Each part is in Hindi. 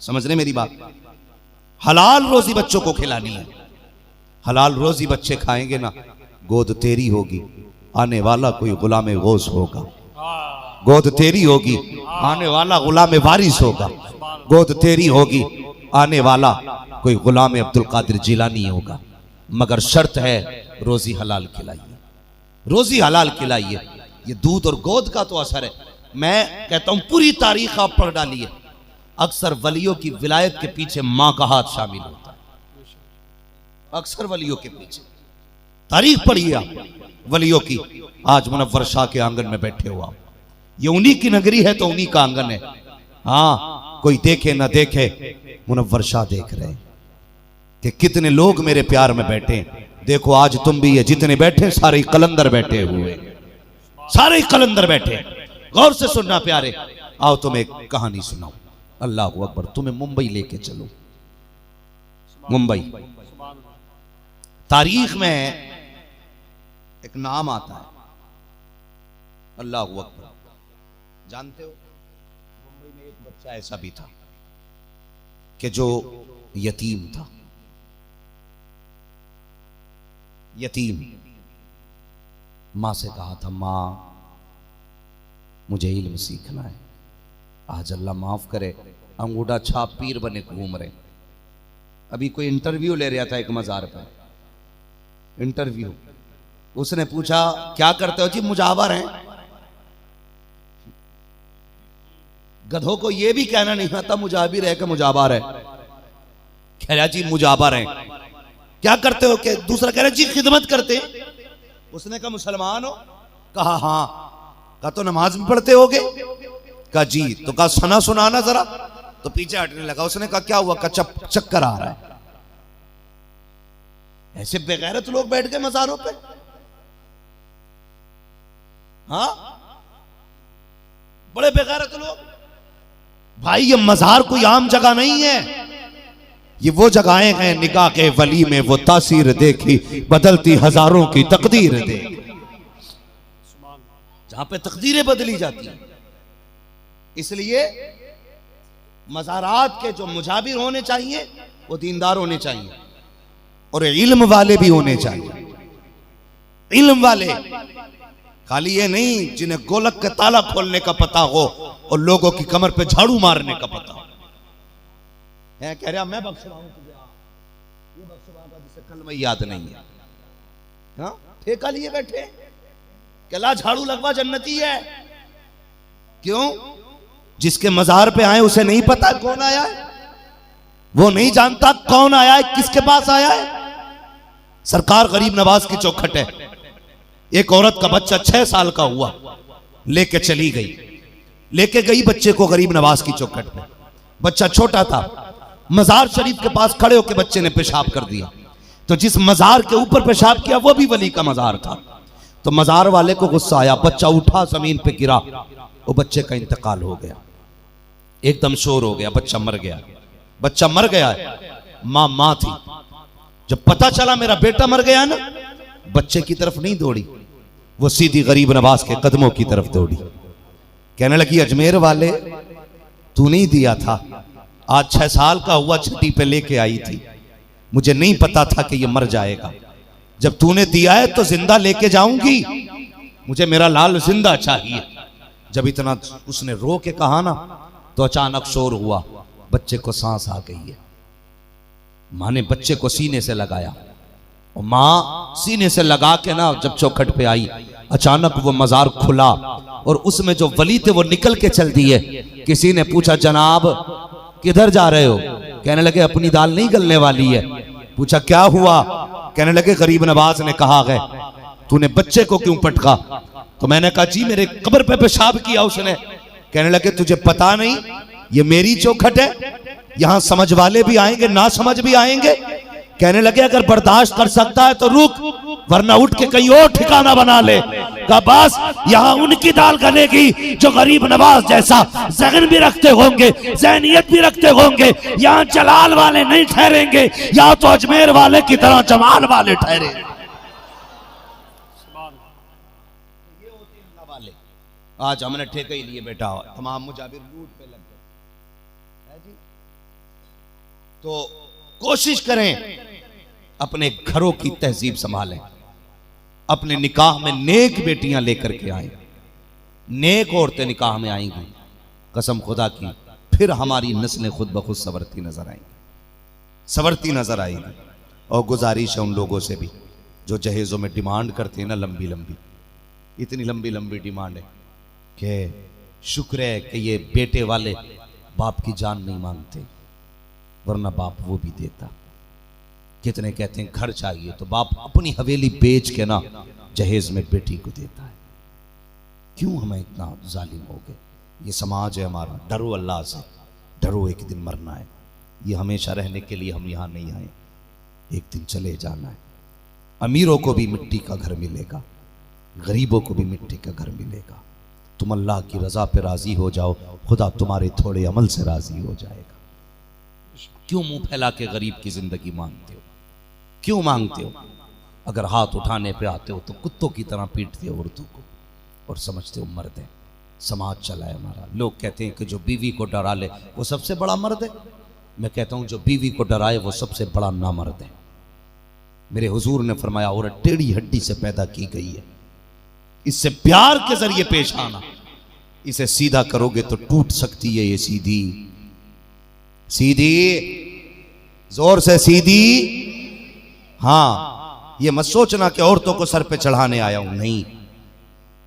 समझ रहे मेरी बात? हलाल रोजी बच्चों को खिलानी है। हलाल रोजी बच्चे खाएंगे ना, गोद तेरी होगी, आने वाला कोई गुलाम गौस होगा। गोद तेरी होगी, आने वाला गुलाम वारिस होगा। गोद तेरी होगी, आने वाला कोई गुलाम अब्दुल कादिर जिलानी होगा। मगर शर्त है रोजी हलाल खिलाइए, रोजी हलाल खिलाइए। ये दूध और गोद का तो असर है। मैं कहता हूं पूरी तारीख आप पढ़ डालिए, अक्सर वलियों की विलायत के पीछे मां का हाथ शामिल होता है। अक्सर वलियों के पीछे तारीख पढ़िए आप वलियों की। आज मुनव्वर शाह के आंगन में बैठे हुआ, ये उन्हीं की नगरी है तो उन्हीं का आंगन है। हाँ, कोई देखे ना देखे, मुनव्वर शाह देख रहे हैं कि कितने लोग मेरे प्यार में बैठे। देखो आज तुम भी, ये जितने बैठे सारे कलंदर बैठे हुए, सारे कलंदर बैठे। गौर से सुनना प्यारे, आओ तुम्हें एक कहानी सुनाओ। अल्लाह अकबर, तुम्हें मुंबई लेके चलो। मुंबई तारीख में एक नाम आता है, अल्लाह अकबर। जानते हो मुंबई में एक बच्चा ऐसा भी था कि जो यतीम था। यतीम, मां से कहा था, मां मुझे इल्म सीखना है। आज अल्लाह माफ करे, अंगूठा छाप पीर बने घूम रहे। अभी कोई इंटरव्यू ले रहा था एक मजार पर, इंटरव्यू। उसने पूछा क्या करते हो जी? मुजावर हैं। गधों को यह भी कहना नहीं आता मुजाबिर है कि मुजाबर है। कह रहा जी मुजाबर हैं। क्या करते हो? कि दूसरा कह रहा जी खिदमत करते। उसने कहा मुसलमान हो? कहा हाँ। कहा तो नमाज भी पढ़ते होगे? कहा जी। तो कहा सना सुनाना जरा। तो पीछे हटने लगा। उसने कहा क्या हुआ? कहा चक्कर आ रहा है। ऐसे बेगैरत लोग बैठ गए मजारों पे। हाँ, बड़े बेगैरत लोग। भाई ये मजार कोई आम जगह नहीं है, ये वो जगहें हैं निकाह के वली में वो तासीर देखी बदलती हजारों की तकदीर देखी, जहां पे तकदीरें बदली जाती हैं। इसलिए मज़ारात के जो मुजाबिर होने चाहिए वो दीनदार होने चाहिए और इल्म वाले भी होने चाहिए। इल्म वाले, खाली ये नहीं जिन्हें गोलक के ताला खोलने का पता हो और लोगों की कमर पे झाड़ू मारने का पता हो। है कह रहा मैं बख्शवाऊं तुझे, ये बख्शवाऊंगा जिसे कलमा याद नहीं है। हाँ, ठेका लिए बैठे कि ला झाड़ू लगवा जन्नती है। क्यों? जिसके मजार पे आए उसे नहीं पता कौन आया है, वो नहीं जानता कौन आया है, किसके पास आया है। सरकार गरीब नवाज की चौखट है। एक औरत का बच्चा 6 साल का हुआ, लेके चली गई, लेके गई बच्चे को गरीब नवाज की चौखट पे। बच्चा छोटा था, मजार शरीफ के पास खड़े होकर बच्चे ने पेशाब कर दिया। तो जिस मजार के ऊपर पेशाब किया वो भी वली का मजार था। तो मजार वाले को गुस्सा आया, बच्चा उठा जमीन पे गिरा, वो बच्चे का इंतकाल हो गया। एकदम शोर हो गया, बच्चा मर गया। बच्चा मर गया है, मां थी। जब पता चला मेरा बेटा मर गया ना, बच्चे की तरफ नहीं दौड़ी, वो सीधी गरीब नवाज के कदमों की तरफ दौड़ी। कहने लगी अजमेर वाले तू नहीं दिया था, आज 6 साल का हुआ छठी पे लेके आई थी, मुझे नहीं पता था कि ये मर जाएगा। जब तूने दिया है तो जिंदा लेके जाऊंगी, मुझे मेरा लाल जिंदा चाहिए। जब इतना उसने रो के कहा ना, तो अचानक शोर हुआ, बच्चे को सांस आ गई है। मां ने बच्चे को सीने से लगाया और मां सीने से लगा के ना जब चौखट पे आई, अचानक वो मजार खुला और उसमें जो वली थे वो निकल के चल दिए। किसी ने पूछा जनाब किधर जा रहे हो? कहने लगे अपनी दाल नहीं गलने वाली है। पूछा क्या हुआ? कहने लगे गरीब नवाज ने कहा है तूने बच्चे को क्यों पटका? तो मैंने कहा जी मेरे कब्र पे पेशाब किया उसने। कहने लगे तुझे पता नहीं ये मेरी चौखट है, यहां समझ वाले भी आएंगे, ना समझ भी आएंगे। कहने लगे अगर बर्दाश्त कर सकता है तो रुक, वरना उठ के कहीं और ठिकाना बना ले। कहा बस यहां उनकी दाल गलेगी जो गरीब नवाज जैसा जहन भी रखते होंगे, ज़हनियत भी रखते होंगे। यहां जलाल वाले नहीं ठहरेंगे, या तो अजमेर वाले की तरह जमाल वाले ठहरेंगे। आज हमने ठेके ही लिए बेटा, तमाम मुजाबिर लूट पे लग गए। तो कोशिश करें अपने घरों की तहजीब संभालें, अपने निकाह में नेक बेटियां लेकर के आए, नेक औरतें निकाह में आएंगी कसम खुदा की, फिर हमारी नस्लें खुद ब खुद संवरती नजर आएंगी, संवरती नजर आएगी। और गुजारिश है उन लोगों से भी जो जहेजों में डिमांड करते हैं ना, लंबी लंबी, इतनी लंबी लंबी डिमांड है कि शुक्र है कि ये बेटे वाले बाप की जान नहीं मांगते, वरना बाप वो भी देता। कितने कहते हैं घर चाहिए तो बाप अपनी हवेली बेच के ना जहेज में बेटी को देता है। क्यों हमें इतना जालिम हो गए? ये समाज है हमारा। डरो अल्लाह से, डरो, एक दिन मरना है। ये हमेशा रहने के लिए हम यहाँ नहीं आए, एक दिन चले जाना है। अमीरों को भी मिट्टी का घर मिलेगा, गरीबों को भी मिट्टी का घर मिलेगा। तुम अल्लाह की रजा पे राजी हो जाओ, खुदा तुम्हारे थोड़े अमल से राजी हो जाएगा। क्यों मुंह फैला के गरीब की जिंदगी मांगते हो? क्यों मांगते हो? अगर हाथ उठाने पे आते हो तो कुत्तों की तरह पीटते हो उर्दू को और समझते हो मर्द है। समाज चला है हमारा। लोग कहते हैं कि जो बीवी को डरा ले वो सबसे बड़ा मर्द है। मैं कहता हूं जो बीवी को डराए वो सबसे बड़ा नामर्द है। मेरे हुजूर ने फरमाया औरत टेढ़ी हड्डी से पैदा की गई है, इससे प्यार के जरिए पेश आना, इसे सीधा करोगे तो टूट सकती है। ये सीधी सीधी, जोर से सीधी। हाँ, ये मत सोचना कि औरतों को सर पे चढ़ाने आया हूं, नहीं।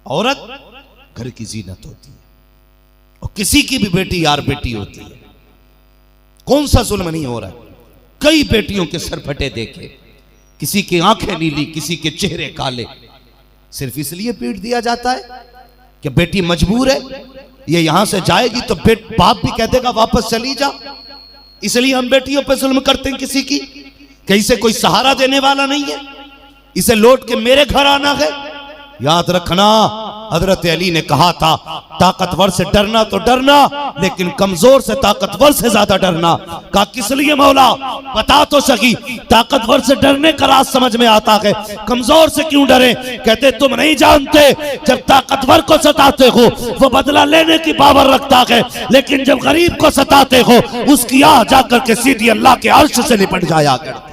औरत घर की जीनत होती है और किसी की भी बेटी यार बेटी होती है। कौन सा जुल्म नहीं हो रहा है? कई बेटियों के सर फटे देखे, किसी की आंखें नीली, किसी के चेहरे काले, सिर्फ इसलिए पीट दिया जाता है कि बेटी मजबूर है, ये यहां से जाएगी तो बाप भी कह देगा वापस चली जा। इसलिए हम बेटियों पे जुल्म करते हैं किसी की, कि इसे कोई सहारा देने वाला नहीं है, इसे लौट के मेरे घर आना है। याद रखना, हजरत अली ने कहा था ताकतवर से डरना तो डरना, लेकिन कमजोर से ताकतवर से ज्यादा डरना। कहा किस लिए मौला, बता तो सकी। ताकतवर से डरने का राज समझ में आता है, कमजोर से क्यों डरे? कहते तुम नहीं जानते, जब ताकतवर को सताते हो वो बदला लेने की पावर रखता है, लेकिन जब गरीब को सताते हो उसकी आह जाकर के सीधी अल्लाह के अर्श से लिपट जाया करती।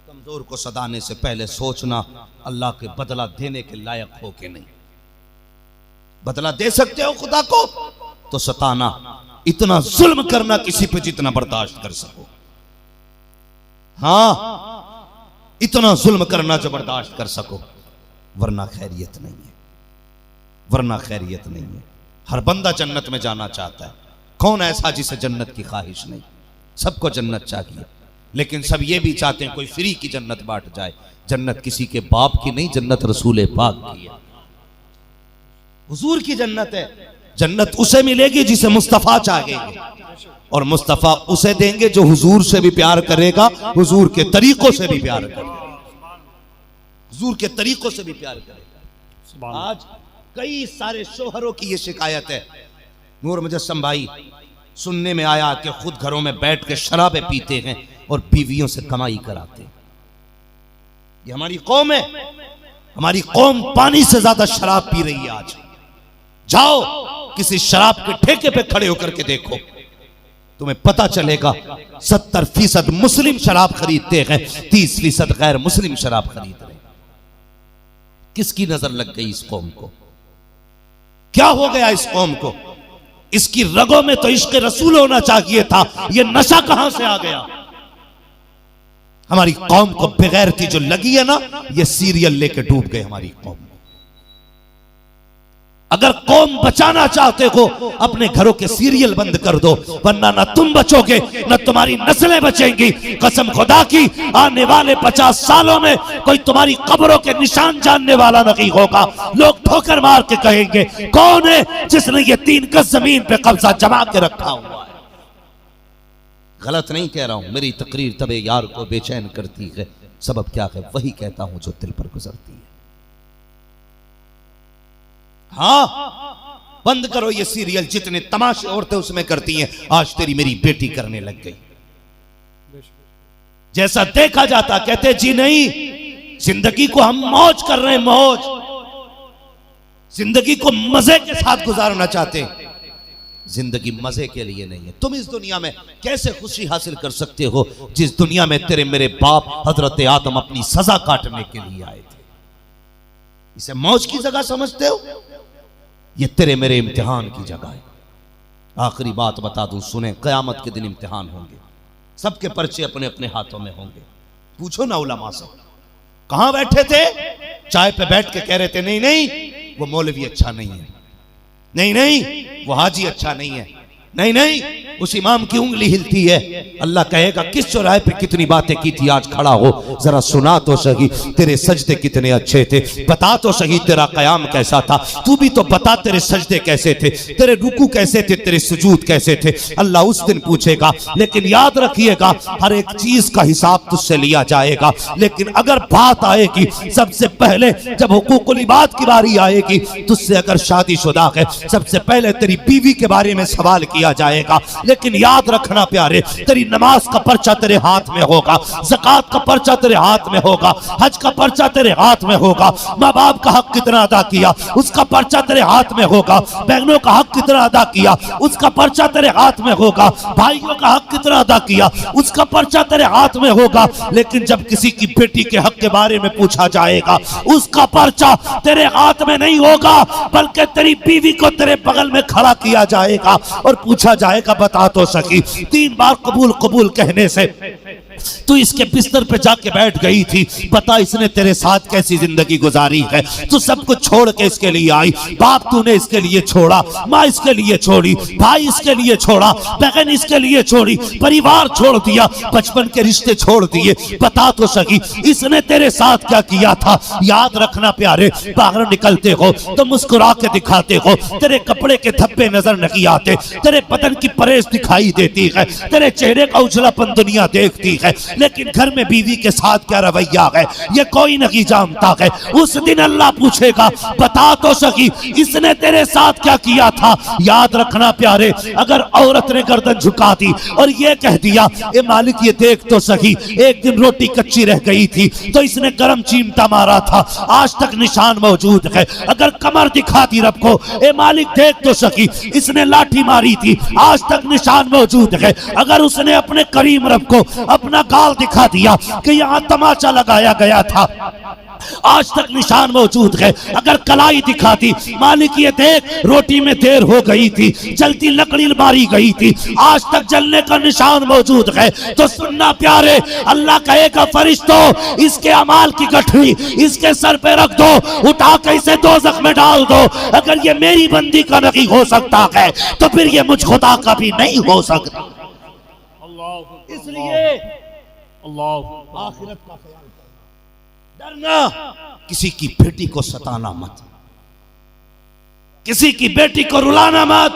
कमजोर को सदाने से पहले सोचना अल्लाह के बदला देने के लायक हो के नहीं। बदला दे सकते हो खुदा को तो सताना, इतना जुल्म करना किसी पे जितना बर्दाश्त कर सको। हाँ, इतना जुल्म करना जो बर्दाश्त कर सको, वरना खैरियत नहीं है, वरना खैरियत नहीं है। हर बंदा जन्नत में जाना चाहता है। कौन ऐसा जिसे जन्नत की ख्वाहिश नहीं? सबको जन्नत चाहिए, लेकिन सब ये भी चाहते हैं कोई फ्री की जन्नत बांट जाए। जन्नत किसी के बाप की नहीं, जन्नत रसूल पाक की है, हुजूर की जन्नत है। जन्नत उसे मिलेगी जिसे मुस्तफा चाहेंगे, और मुस्तफा उसे देंगे जो हुजूर से भी प्यार करेगा, हुजूर के तरीकों से भी प्यार करेगा, हुजूर के तरीकों से भी प्यार करेगा। आज कई सारे शोहरों की ये शिकायत है। नूर मुजस्सम भाई, सुनने में आया कि खुद घरों में बैठ के शराबें पीते हैं और बीवियों से कमाई कराते हैं। ये हमारी कौम है, हमारी कौम पानी से ज्यादा शराब पी रही है आज। जाओ किसी शराब के ठेके पे खड़े होकर के देखो, तुम्हें पता चलेगा 70% मुस्लिम शराब खरीदते हैं, 30% गैर मुस्लिम शराब खरीद रहे। किसकी नजर लग गई इस कौम को? क्या हो गया इस कौम को? इसकी रगों में तो इश्क रसूल होना चाहिए था, ये नशा कहां से आ गया? हमारी कौम को बेगैरती जो लगी है ना, ये सीरियल लेके डूब गए हमारी कौम। अगर कौम बचाना चाहते हो अपने घरों के सीरियल बंद कर दो, वरना ना तुम बचोगे न तुम्हारी नस्लें बचेंगी। कसम खुदा की, आने वाले 50 सालों में कोई तुम्हारी कब्रों के निशान जानने वाला नहीं होगा। लोग ठोकर मार के कहेंगे कौन है जिसने ये 3 गज जमीन पे कब्जा जमा के रखा हुआ है। गलत नहीं कह रहा हूं, मेरी तकरीर तबे यार को बेचैन करती है। सबब क्या है? वही कहता हूं जो दिल पर गुजरती है। हाँ, बंद करो ये सीरियल, जितने तमाशे औरतें उसमें करती हैं, आज तेरी मेरी बेटी करने लग गई। जैसा देखा जाता कहते जी नहीं, जिंदगी को हम मौज कर रहे हैं, मौज, जिंदगी को मजे के साथ गुजारना चाहते हैं। जिंदगी मजे के लिए नहीं है। तुम इस दुनिया में कैसे खुशी हासिल कर सकते हो जिस दुनिया में तेरे मेरे बाप हजरत आदम अपनी सजा काटने के लिए आए थे। इसे मौज की जगह समझते हो? ये तेरे मेरे इम्तिहान की जगह है। आखिरी बात बता दूं, सुने, कयामत के दिन इम्तिहान होंगे, सबके पर्चे अपने अपने हाथों में होंगे। पूछो ना उलमा से, कहां बैठे थे? चाय पे बैठ के कह रहे थे नहीं नहीं वो मौलवी अच्छा नहीं है, नहीं नहीं वो हाजी अच्छा नहीं है, नहीं नहीं उस इमाम की उंगली हिलती है। अल्लाह कहेगा किस चौराहे पे कितनी बातें की थी, आज खड़ा हो जरा सुना तो सही, तेरे सजदे कितने अच्छे थे, बता तो सही तेरा कयाम कैसा था, तू भी तो बता तेरे सजदे कैसे थे, तेरे रुकू कैसे थे, तेरे सुजूद कैसे थे। अल्लाह उस दिन पूछेगा। लेकिन याद रखिएगा हर एक चीज का हिसाब तुझसे लिया जाएगा। लेकिन अगर बात आएगी सबसे पहले जब हुकूकुल इबाद की बारी आएगी, तुझसे अगर शादीशुदा है सबसे पहले तेरी बीवी के बारे में सवाल किया जाएगा। लेकिन याद रखना प्यारे, तेरी नमाज का पर्चा तेरे हाथ में होगा, ज़कात का पर्चा तेरे हाथ में होगा, हज का पर्चा तेरे हाथ में होगा, माँ बाप का हक कितना अदा किया उसका पर्चा तेरे हाथ में होगा, बहनों का हक कितना अदा किया उसका पर्चा तेरे हाथ में होगा, भाइयों का हक कितना अदा किया उसका पर्चा तेरे हाथ में होगा। लेकिन जब किसी की बेटी के हक के बारे में पूछा जाएगा उसका पर्चा तेरे हाथ में नहीं होगा, बल्कि तेरी बीवी को तेरे बगल में खड़ा किया जाएगा और पूछा जाएगा बता तो सकी 3 बार कबूल कबूल कहने से तू इसके बिस्तर पे जाके बैठ गई थी, बता इसने तेरे साथ कैसी जिंदगी गुजारी है। तू सब कुछ छोड़ के इसके लिए आई, बाप तूने इसके लिए छोड़ा, माँ इसके लिए छोड़ी, भाई इसके लिए छोड़ा, बहन इसके लिए छोड़ी, परिवार छोड़ दिया, बचपन के रिश्ते छोड़ दिए, बता तो सकी इसने तेरे साथ क्या किया था। याद रखना प्यारे, बाहर निकलते हो तो मुस्कुरा के दिखाते हो, तेरे कपड़े के धब्बे नजर नहीं आते, तेरे बदन की परेश दिखाई देती है, तेरे चेहरे का उजलापन दुनिया देखती है, लेकिन घर में बीवी के साथ क्या रवैया है ये कोई नहीं जानता है। उस दिन अल्लाह पूछेगा बता तो सकी इसने तेरे साथ क्या किया था। याद रखना प्यारे, अगर औरत ने गर्दन झुका दी और ये कह दिया ए मालिक ये देख तो सही एक दिन रोटी कच्ची रह गई थी तो इसने गरम चिमटा मारा था, आज तक निशान मौजूद है। अगर कमर दिखाती रब को ए मालिक देख तो सकी इसने लाठी मारी थी, आज तक निशान मौजूद है। अगर उसने अपने करीम रब को अपना गाल दिखा दिया कि यहाँ तमाचा लगाया गया था, आज तक निशान मौजूद है। अगर कलाई दिखाती मालिक ये देख रोटी में देर हो गई थी, जलती लकड़ी मारी गई थी, आज तक जलने का निशान मौजूद है, तो सुनना प्यारे अल्लाह कहेगा फरिश्तों इसके अमाल की गठरी इसके सर पे रख दो, उठा के इसे दोज़ख में डाल दो। अगर ये मेरी बंदी का नहीं हो सकता है तो फिर ये मुझ खुदा का भी नहीं हो सकता। इसलिए आखिरत का ख्याल करना, डरना, किसी की बेटी को सताना मत, किसी की बेटी को रुलाना मत।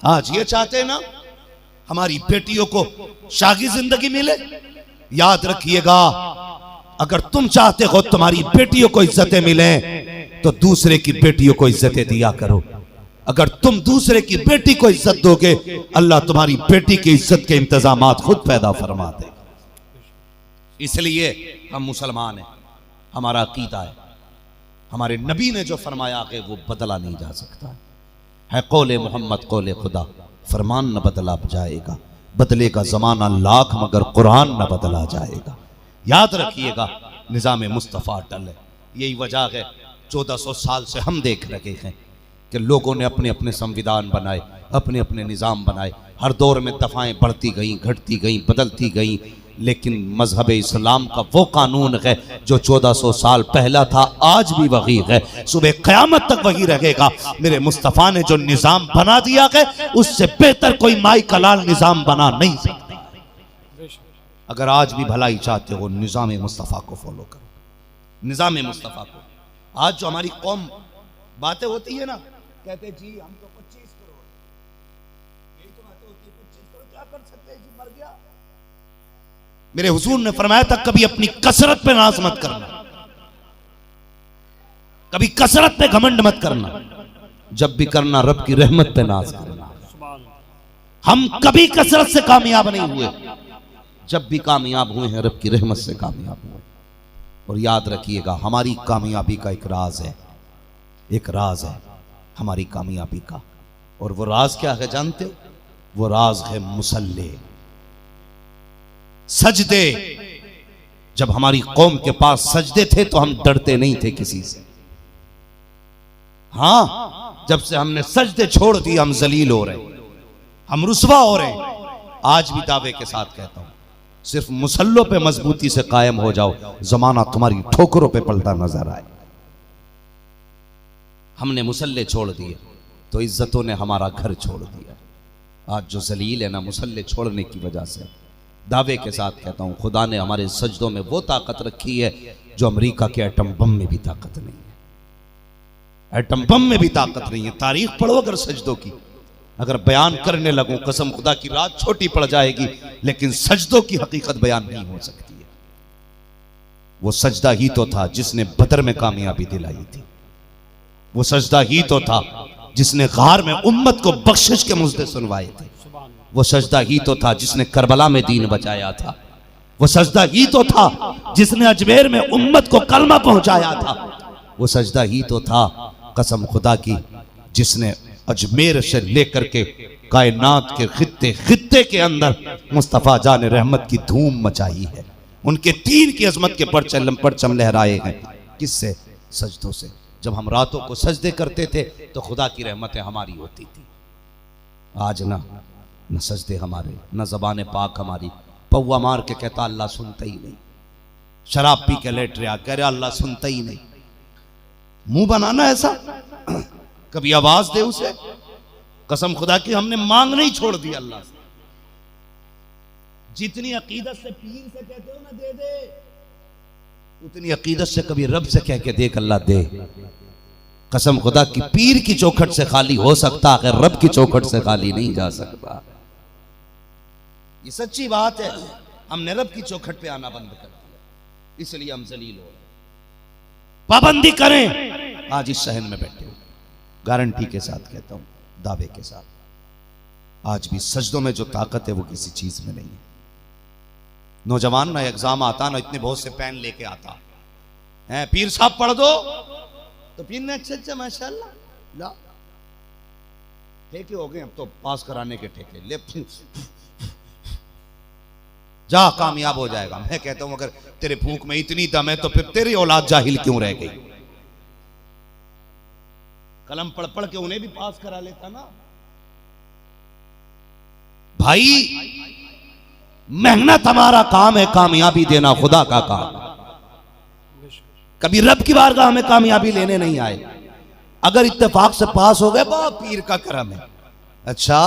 आज ये चाहते ना हमारी बेटियों को शागी जिंदगी मिले। याद रखिएगा अगर तुम चाहते हो तुम्हारी बेटियों को इज्जतें मिले तो दूसरे की बेटियों को इज्जतें दिया करो। अगर तुम दूसरे की बेटी को इज्जत दोगे अल्लाह तुम्हारी बेटी की इज्जत के इंतजामात खुद पैदा फरमा दे। इसलिए हम मुसलमान हैं, हमारा अकीदा है, हमारे नबी ने जो फरमाया है वो बदला नहीं जा सकता है। कौले मोहम्मद कौले खुदा, फरमान न बदला जाएगा, बदलेगा जमाना लाख मगर कुरान न बदला जाएगा। याद रखिएगा निज़ाम मुस्तफ़ा अटल है। यही वजह है 1400 साल से हम देख रहे हैं कि लोगों ने अपने अपने संविधान बनाए, अपने अपने निज़ाम बनाए, हर दौर में दफ़ाएं बढ़ती गईं, घटती गईं, बदलती गईं, लेकिन मजहब इस्लाम का वो कानून है जो 1400 साल पहला था आज भी वही है, सुबह क़यामत तक वही रहेगा। मेरे मुस्तफ़ा ने जो निज़ाम बना दिया है उससे बेहतर कोई माई कलाल निज़ाम बना नहीं सकता। अगर आज भी भलाई चाहते हो निज़ाम मुस्तफ़ा को फॉलो करो, निज़ाम मुस्तफ़ा को। आज जो हमारी कौम बातें होती है ना, कहते जी हम तो 25 करोड़, यही तो बातें होती है, 25 करोड़ क्या कर सकते हैं जी, मर गया। मेरे हुजूर ने फरमाया था कभी अपनी कसरत पे नाज मत करना, कभी कसरत पे घमंड मत करना, जब भी करना रब की रहमत पे नाज करना। हम कभी कसरत से कामयाब नहीं हुए, जब भी कामयाब हुए हैं रब की रहमत से कामयाब हुए। और याद रखिएगा हमारी कामयाबी का एक राज है, एक राज है हमारी कामयाबी का, और वो राज क्या है जानते हो? वो राज है मुसल्ले, सजदे। जब हमारी कौम के पास सजदे थे तो हम डरते नहीं थे किसी से। हां, जब से हमने सजदे छोड़ दिए हम जलील हो रहे, हम रुसवा हो रहे। आज भी दावे के साथ कहता हूं, सिर्फ मुसल्लों पे मजबूती से कायम हो जाओ, जमाना तुम्हारी ठोकरों पे पलटा नजर आए। हमने मुसल्ले छोड़ दिए तो इज्जतों ने हमारा घर छोड़ दिया। आज जो जलील है ना मुसल्ले छोड़ने की वजह से, दावे के साथ कहता हूं, खुदा ने हमारे सजदों में वो ताकत रखी है जो अमेरिका के एटम बम में भी ताकत नहीं है। एटम बम में भी ताकत नहीं है। तारीख पढ़ो अगर सजदों की, अगर बयान करने लगूं कसम खुदा की रात छोटी पड़ जाएगी, लेकिन सजदों की हकीकत बयान नहीं हो सकती है। वो सजदा ही तो था जिसने बदर में कामयाबी दिलाई थी। वो सजदा ही तो था जिसने गार में उम्मत को बख्शिश के मुजदे सुनवाए थे। वो सजदा ही तो था जिसने करबला में दीन बचाया था। वो सजदा ही तो था जिसने अजमेर में उम्मत को कलमा पहुंचाया था। वो सजदा ही तो था कसम खुदा की जिसने अजमेर से लेकर के कायनात के खित्ते खित्ते के अंदर मुस्तफ़ा जान रहमत की धूम मचाई है। उनके तीन की अजमत के परचम लहराए हैं। किससे? सजदों से। जब हम रातों को सजदे करते थे तो खुदा की रहमतें हमारी होती थी। आज ना न सजदे हमारे, न ज़बान पाक हमारी। पौवा मार के कहता अल्लाह सुनता ही नहीं, शराब पी के लेट रहा कह रहा अल्लाह सुनता ही नहीं। मुंह बनाना ऐसा, कभी आवाज दे उसे। कसम खुदा की हमने मांग नहीं छोड़ दी अल्लाह से। जितनी अकीदत से पीर से कहते हो ना दे दे, उतनी अकीदत से कभी रब से कह के देख अल्लाह दे। कसम खुदा की पीर की चौखट से खाली हो सकता है, रब की चौखट से खाली नहीं जा सकता। ये सच्ची बात है। हमने रब की चौखट पे आना बंद कर दिया, इसलिए हम जलील हो रहे। पाबंदी करें। आज इस शहर में बैठे हो, गारंटी के साथ कहता हूं, दावे के साथ, आज भी सजदों में जो ताकत है वो किसी चीज में नहीं है। नौजवान ना एग्जाम आता ना इतने बहुत से पेन लेके आता है, पीर साहब पढ़ दो तो पीर ने अच्छा माशाल्लाह ला ठेके हो गए, अब तो पास कराने के ठेके ले, जा कामयाब हो जाएगा। मैं कहता हूं अगर तेरे भूख में इतनी दम है तो फिर तेरी औलाद जाहिल क्यों रह गई? कलम पढ़ पढ़ के उन्हें भी पास करा लेता ना भाई। मेहनत हमारा काम है, कामयाबी देना खुदा का काम। कभी रब की बारगाह में कामयाबी लेने नहीं आए। अगर इत्तेफाक से पास हो गए बहुत पीर का करम है। अच्छा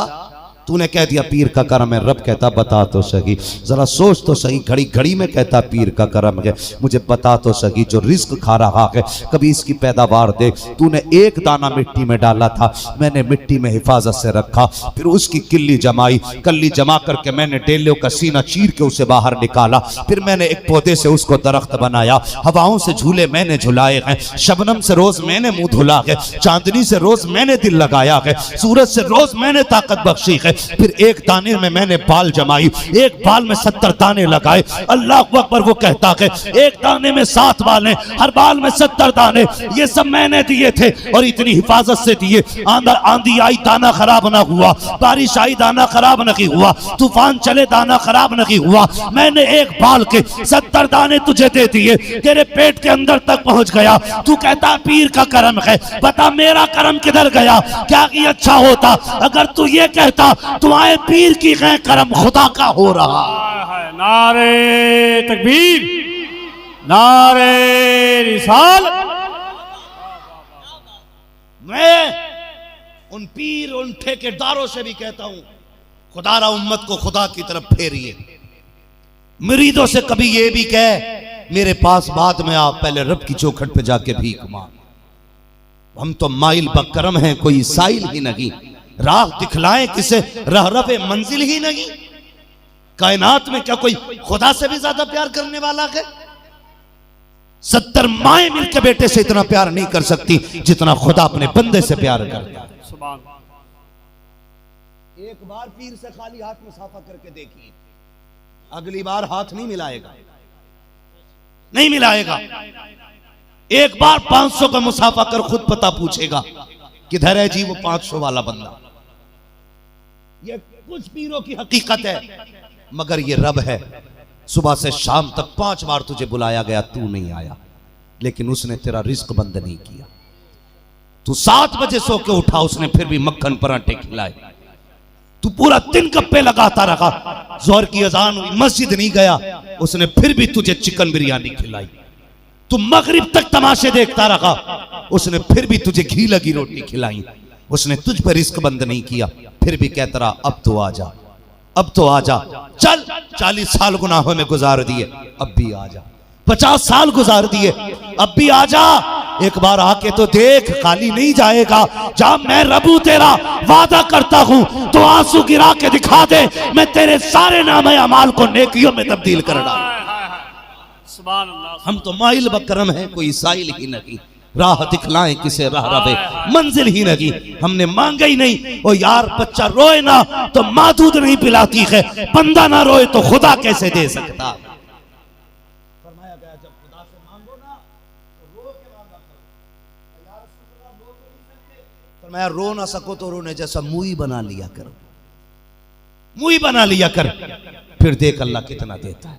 तूने कह दिया पीर का करम है, रब कहता बता तो सही, जरा सोच तो सही, घड़ी घड़ी में कहता पीर का करम है, मुझे बता तो सही जो रिस्क खा रहा है कभी इसकी पैदावार देख। तूने एक दाना मिट्टी में डाला था, मैंने मिट्टी में हिफाजत से रखा, फिर उसकी किल्ली जमाई, कल्ली जमा करके मैंने डेलियों का सीना चीर के उसे बाहर निकाला, फिर मैंने एक पौधे से उसको दरख्त बनाया, हवाओं से झूले मैंने झुलाए हैं, शबनम से रोज मैंने मुंह धुला है, चांदनी से रोज मैंने दिल लगाया है, सूरज से रोज मैंने ताकत बख्शी है, फिर एक दाने में मैंने बाल जमाई, एक बाल में 70 दाने लगाए। अल्लाह अकबर। वो कहता है एक दाने में 7 बाल हैं, हर बाल में 70 दाने, ये सब मैंने दिए थे और इतनी हिफाजत से दिए। आंधी आई दाना खराब ना हुआ, बारिश आई दाना खराब नहीं हुआ, तूफान चले दाना खराब नहीं हुआ। मैंने एक बाल के 70 दाने तुझे दे दिए, तेरे पेट के अंदर तक पहुंच गया। तू कहता पीर का करम है, बता मेरा करम किधर गया? क्या कि अच्छा होता अगर तू ये कहता तुम्हारे पीर की गए करम खुदा का हो रहा। नारे तकबीर, नारे रिसाल। मैं उन पीर उन ठेकेदारों से भी कहता हूं खुदारा उम्मत को खुदा की तरफ फेरिए। मुरीदों से कभी ये भी कह मेरे पास बाद में आप पहले रब की चौखट पे जाके भीख मांग। हम तो माइल बकरम हैं, कोई साइल ही नहीं, राह दिखलाएं किसे रहरफ़े मंजिल ही नहीं। कायनात में क्या कोई खुदा से भी ज्यादा प्यार करने वाला है? 70 माएं मिलकर बेटे से इतना प्यार नहीं कर सकती जितना खुदा अपने बंदे से प्यार करता है। एक बार पीर से खाली हाथ मुसाफा करके देखिए, अगली बार हाथ नहीं मिलाएगा, नहीं मिलाएगा। एक बार 500 का मुसाफा कर खुद पता पूछेगा किधर है जी वो 500 वाला बंदा। ये कुछ पीरों की हकीकत है, मगर ये रब है। सुबह से शाम तक 5 बार तुझे बुलाया गया, तू नहीं आया, लेकिन उसने तेरा रिस्क बंद नहीं किया। तू 7 बजे सो के उठा, उसने फिर भी मक्खन पराठे खिलाए। तू पूरा दिन गप्पे लगाता रहा, जोहर की अजान हुई, मस्जिद नहीं गया, उसने फिर भी तुझे चिकन बिरयानी खिलाई। तू मगरिब तक तमाशे देखता रहा, उसने फिर भी तुझे घी लगी रोटी खिलाई। उसने तुझ पर रिस्क बंद नहीं किया, फिर भी कहता रहा अब तो आ जा, अब तो आ जा। चल 40 साल गुनाहों में गुजार दिए, अब भी आ जा। 50 साल गुजार दिए, अब भी आ जा। एक बार आके तो देख, खाली नहीं जाएगा। जब मैं रबू तेरा वादा करता हूं तो आंसू गिरा के दिखा दे, मैं तेरे सारे नामे अमाल को नेकियों में तब्दील कर डालूं। सुभान अल्लाह। हम तो माइल बकरम हैं, कोई साइल ही नहीं। राह दिखलाएं किसे राह रवे, मंजिल ही नहीं। हमने मांगा ही नहीं। ओ यार, बच्चा रोए ना तो माँ दूध नहीं पिलाती है, बंदा ना रोए तो खुदा कैसे दे सकता। फरमाया गया जब खुदा से मांगो ना तो रो के मांगा करो। या रसूल अल्लाह, रो तो नहीं सकते। फरमाया रो ना सको तो रोने जैसा मुंह बना लिया करो, मुंह बना लिया कर, फिर देख अल्लाह कितना देता है।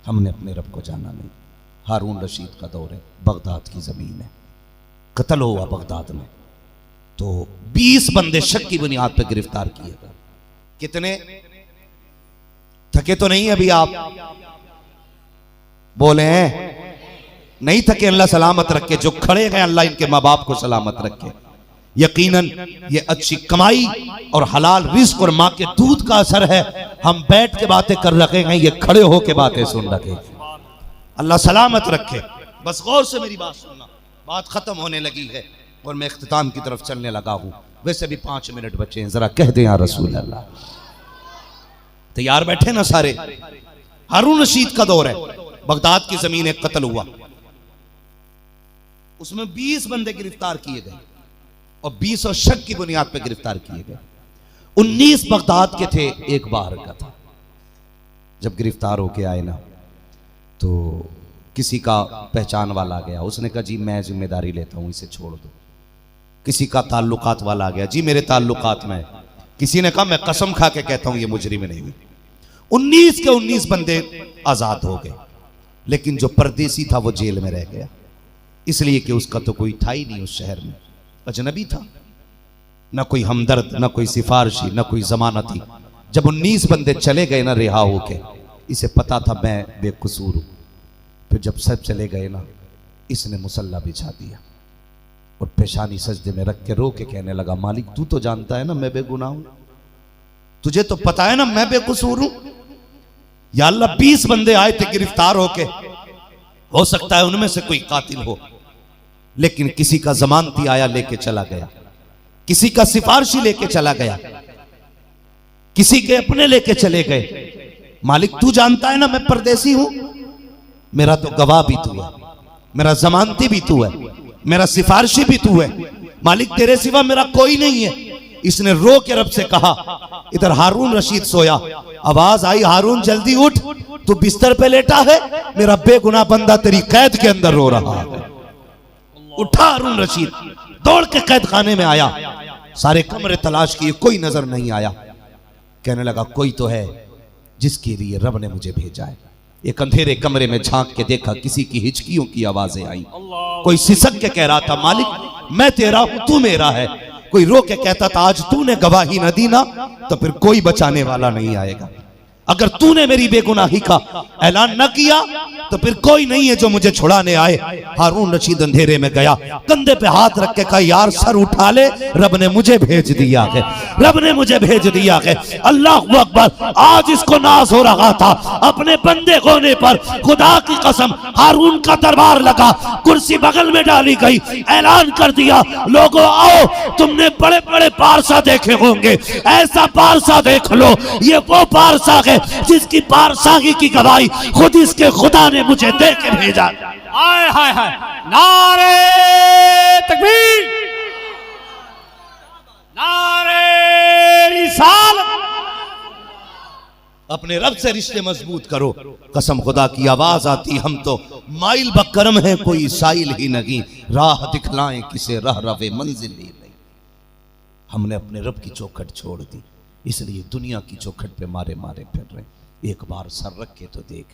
हमने अपने रब को जाना नहीं। हारून रशीद का दौर है, बगदाद की जमीन है, कत्ल हुआ बगदाद में, तो 20 बंदे शक की बुनियाद पर गिरफ्तार किए गए। कितने? थके तो नहीं अभी आप? बोले हैं नहीं थके। अल्लाह सलामत रखे। जो खड़े गए अल्लाह इनके माँ बाप को सलामत रखे। यकीनन ये अच्छी कमाई और हलाल रिस्क और माँ के दूध का असर है। हम बैठ के बातें कर रखे हैं, ये खड़े होके बातें सुन रखे। अल्लाह सलामत रखे। बस गौर से मेरी बात सुनना, बात खत्म होने लगी है और मैं इख्तिताम की तरफ चलने लगा हूं। वैसे भी 5 मिनट बचे हैं, जरा कह दें या रसूल अल्लाह। तैयार बैठे ना सारे? हारून रशीद का दौर है, बगदाद की जमीन एक कत्ल हुआ, उसमें 20 बंदे गिरफ्तार किए गए और 20 और शक की बुनियाद पर गिरफ्तार किए गए। 19 बगदाद के थे, एक बाहर का था। जब गिरफ्तार होके आए ना तो किसी का पहचान वाला आ गया, उसने कहा जी मैं जिम्मेदारी लेता हूं, इसे छोड़ दो। किसी का ताल्लुकात वाला आ गया, जी मेरे ताल्लुकात में। किसी ने कहा मैं कसम खा के कहता हूं ये मुजरिम नहीं हुई। 19 के 19 बंदे आजाद हो गए, लेकिन जो परदेसी था वो जेल में रह गया, इसलिए कि उसका तो कोई था ही नहीं उस शहर में, अजनबी था, ना कोई हमदर्द, ना कोई सिफारिशी, ना कोई जमानती। जब 19 बंदे चले गए ना रिहा होके, इसे पता था मैं बेकसूर हूं। फिर जब सब चले गए ना, इसने मुसल्ला बिछा दिया और पेशानी सजदे में रख के रो के कहने लगा, मालिक तू तो जानता है ना मैं बेगुनाह हूं, तुझे तो पता है ना मैं बेकसूर हूं। या अल्लाह 20 बंदे आए थे गिरफ्तार होके, हो सकता है उनमें से कोई कातिल हो, लेकिन किसी का जमानती आया लेके चला गया, किसी का सिफारिशी लेके चला गया, किसी के अपने लेके चले गए। मालिक तू जानता है ना मैं परदेसी हूं, मेरा तो गवाह भी तू है, मेरा जमानती भी तू है, मेरा सिफारिशी भी तू है, मालिक तेरे सिवा मेरा कोई नहीं है। इसने रो के रब से कहा। इधर हारून रशीद सोया, आवाज आई हारून जल्दी उठ, तू बिस्तर पे लेटा है, मेरा बेगुनाह बंदा तेरी कैद के अंदर रो रहा है। उठा हारून रशीद, दौड़ के कैद खाने में आया, सारे कमरे तलाश किए, कोई नजर नहीं आया। कहने लगा कोई तो है जिसके लिए रब ने मुझे भेजा है। एक अंधेरे कमरे में झांक के देखा, किसी की हिचकियों की आवाजें आई, कोई सिसक के कह रहा था मालिक मैं तेरा हूं तू मेरा है। कोई रो के कहता था आज तूने गवाही न दी ना तो फिर कोई बचाने वाला नहीं आएगा, अगर तूने मेरी बेगुनाही का ऐलान न किया तो फिर कोई नहीं है जो मुझे छुड़ाने आए। हारून रशीद अंधेरे में गया, कंधे पे हाथ रख के कहा यार सर उठा ले, रब ने मुझे भेज दिया है, रब ने मुझे भेज दिया है। अल्लाह अकबर। आज इसको नाज हो रहा था अपने बंदे होने पर, खुदा की कसम हारून का दरबार लगा, कुर्सी बगल में डाली गई, ऐलान कर दिया लोगों आओ, तुमने बड़े बड़े पारसा देखे होंगे, ऐसा पारसा देख लो, ये वो पारसा है जिसकी पारसाही की गवाही खुद इसके खुदा ने मुझे दे के भेजा। आय हाय हाय, नारे तकबीर, नारे रिसालत। अपने रब से रिश्ते मजबूत करो, कसम खुदा की आवाज आती हम तो माइल बकरम है कोई साइल ही नहीं, राह दिखलाएं किसे राह रवे मंजिल ही नहीं। हमने अपने रब की चौखट छोड़ दी, इसलिए दुनिया की चौखट पे मारे मारे फिर रहे। एक बार सर रख के तो देख।